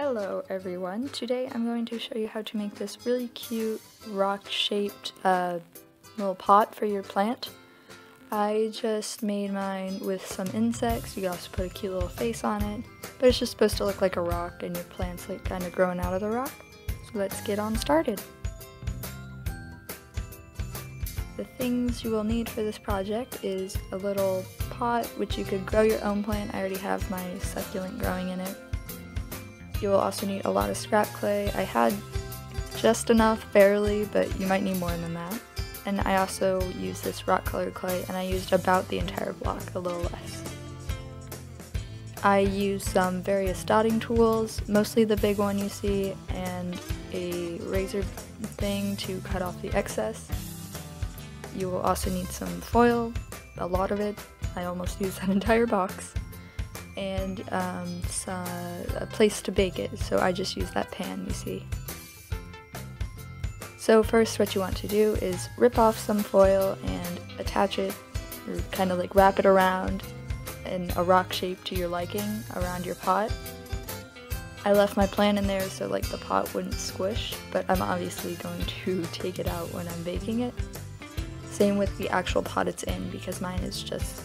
Hello everyone, today I'm going to show you how to make this really cute rock-shaped little pot for your plant. I just made mine with some insects. You can also put a cute little face on it, but it's just supposed to look like a rock and your plant's like kind of growing out of the rock. So let's get on started. The things you will need for this project is a little pot, which you could grow your own plant. I already have my succulent growing in it. You will also need a lot of scrap clay. I had just enough, barely, but you might need more than that. And I also used this rock colored clay, and I used about the entire block, a little less. I used some various dotting tools, mostly the big one you see, and a razor thing to cut off the excess. You will also need some foil, a lot of it. I almost used that entire box. And a place to bake it, so I just use that pan you see. So first what you want to do is rip off some foil and attach it, or kind of like wrap it around in a rock shape to your liking around your pot. I left my plant in there so like the pot wouldn't squish, but I'm obviously going to take it out when I'm baking it. Same with the actual pot it's in, because mine is just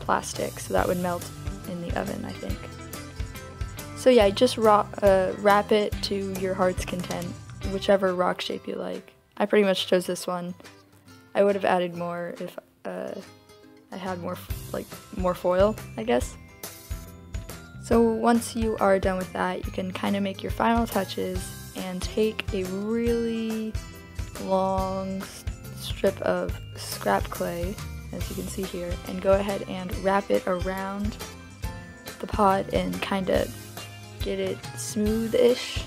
plastic, so that would melt in the oven, I think. So yeah, just wrap it to your heart's content, whichever rock shape you like. I pretty much chose this one. I would have added more if I had more foil, I guess. So once you are done with that, you can kind of make your final touches and take a really long strip of scrap clay, as you can see here, and go ahead and wrap it around the pot and kind of get it smooth-ish.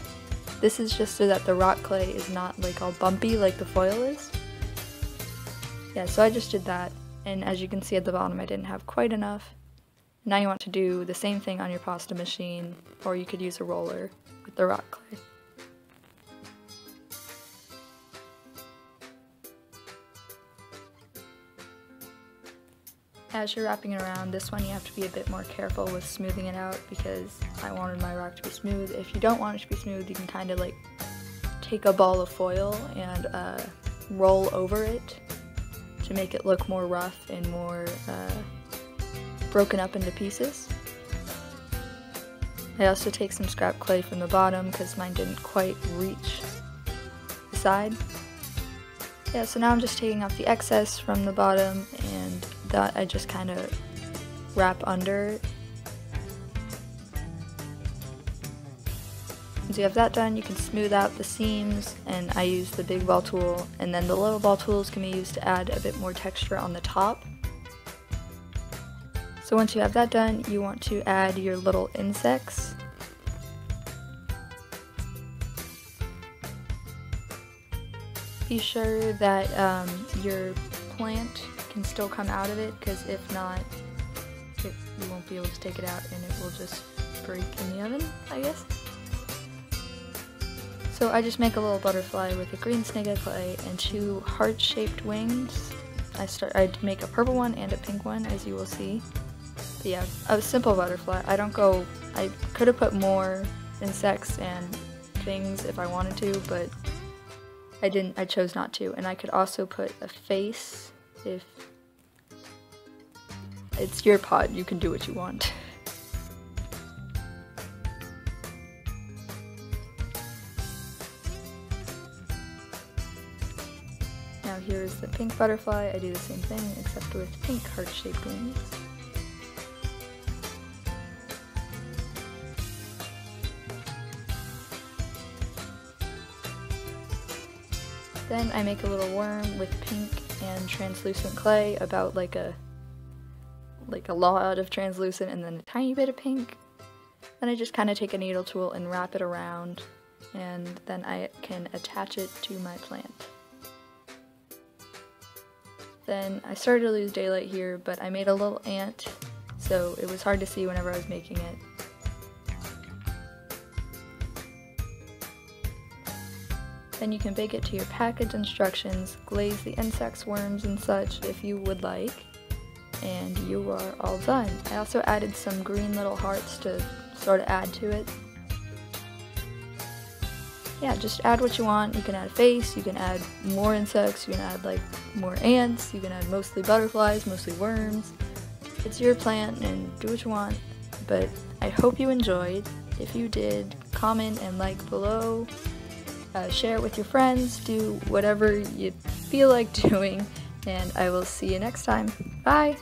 This is just so that the rock clay is not like all bumpy like the foil is. Yeah, so I just did that, and as you can see at the bottom I didn't have quite enough. Now you want to do the same thing on your pasta machine, or you could use a roller with the rock clay. As you're wrapping it around, this one you have to be a bit more careful with smoothing it out, because I wanted my rock to be smooth. If you don't want it to be smooth, you can kind of like take a ball of foil and roll over it to make it look more rough and more broken up into pieces. I also take some scrap clay from the bottom because mine didn't quite reach the side. Yeah, so now I'm just taking off the excess from the bottom, and that I just kind of wrap under. Once you have that done, you can smooth out the seams, and I use the big ball tool, and then the little ball tools can be used to add a bit more texture on the top. So once you have that done, you want to add your little insects. Be sure that your plant can still come out of it, because if not, you won't be able to take it out and it will just break in the oven, I guess. So I just make a little butterfly with a green snake of clay and two heart-shaped wings. I make a purple one and a pink one, as you will see. But yeah, a simple butterfly. I could have put more insects and things if I wanted to, but I didn't. I chose not to. And I could also put a face. If it's your pot, you can do what you want. Now here's the pink butterfly. I do the same thing, except with pink heart-shaped wings. Then I make a little worm with pink and translucent clay, about like a lot of translucent and then a tiny bit of pink. Then I just kind of take a needle tool and wrap it around, and then I can attach it to my plant. Then I started to lose daylight here, but I made a little ant, so it was hard to see whenever I was making it. Then you can bake it to your package instructions, glaze the insects, worms, and such if you would like, and you are all done. I also added some green little hearts to sort of add to it. yeah, just add what you want. You can add a face, you can add more insects, you can add like more ants, you can add mostly butterflies, mostly worms. It's your plant and do what you want, but I hope you enjoyed. If you did, comment and like below, share it with your friends, do whatever you feel like doing, and I will see you next time. Bye!